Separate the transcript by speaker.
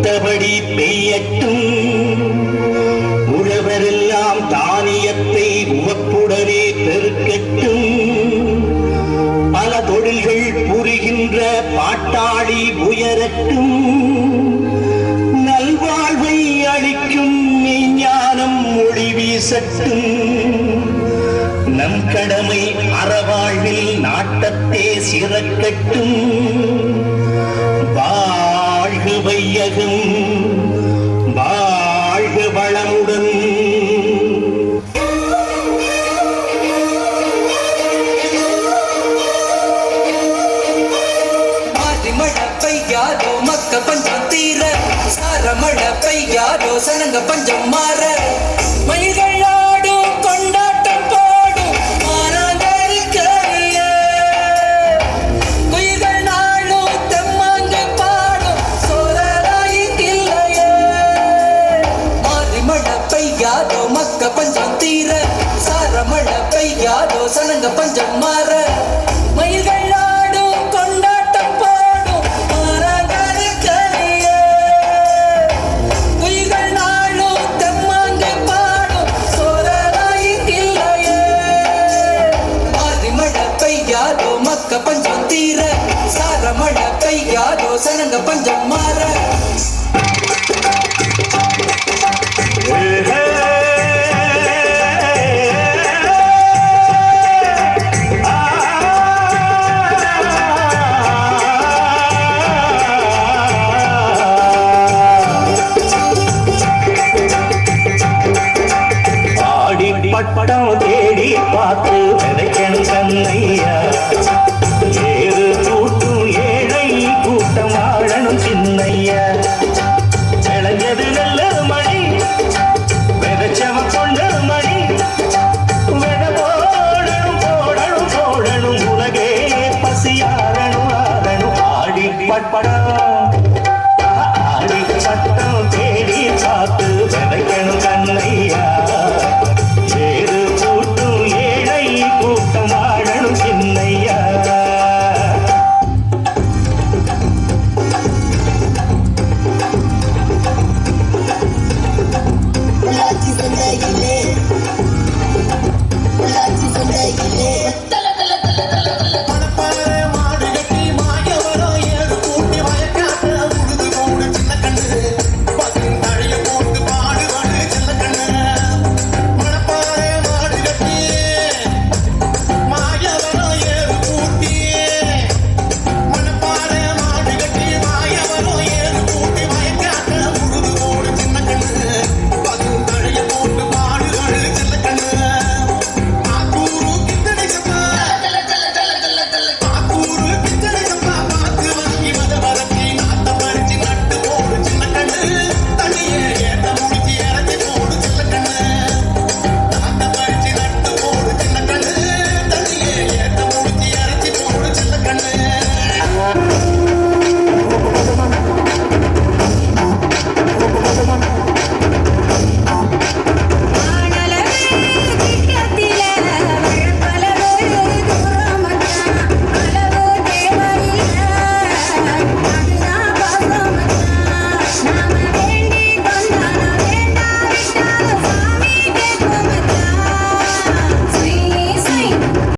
Speaker 1: தொட்டபடி பெய்யட்டும். உழவரெல்லாம் தானியத்தை உவப்புடனே பெருக்கட்டும். பல தொழில்கள் புரிகின்ற பாட்டாளி உயரட்டும். நல்வாழ்வை அளிக்கும் மெய்ஞானம் ஒளி வீசட்டும். நம் கடமை அறவாழ்வில் நாட்டத்தே சிறக்கட்டும். வாழ்க வையகம், வாழ்க வளமுடன்.
Speaker 2: மழை பெய்யாதோ மக்க பஞ்சம் தீர, சார மழை பெய்யாதோ சனங்க பஞ்சம் மாற, மயில்கள் ஆடும் கொண்டாட்டம் போடும் மாறாங்கரிக்கலையே, குயில்கள் நாளும் தெம்மாங்கு பாடும் சோழராயில்லையே. மாறி மழை பெய்யாதோ மக்க பஞ்சம் தீர, சார மழை பெய்யாதோ சனங்க பஞ்சம் மாற, மயில்கள் பஞ்சம் தீர, சார மழை பெய்யாதோ சனங்க பஞ்சம் மாற.
Speaker 1: ஆடி பட்டம் தேடி பார்த்து விதைக்கணும் கண்ணையா. ஏறு கூட்டும் ஏழை கூட்டம் வாழணும் சின்னையா. விளைஞ்சது நல்லது மணி, விதைச்சவ கொண்டது மணி. வித போடணும் போடணும் போடணும், உலகே பசியாரணும் ஆடணும். ஆடி பட்டம்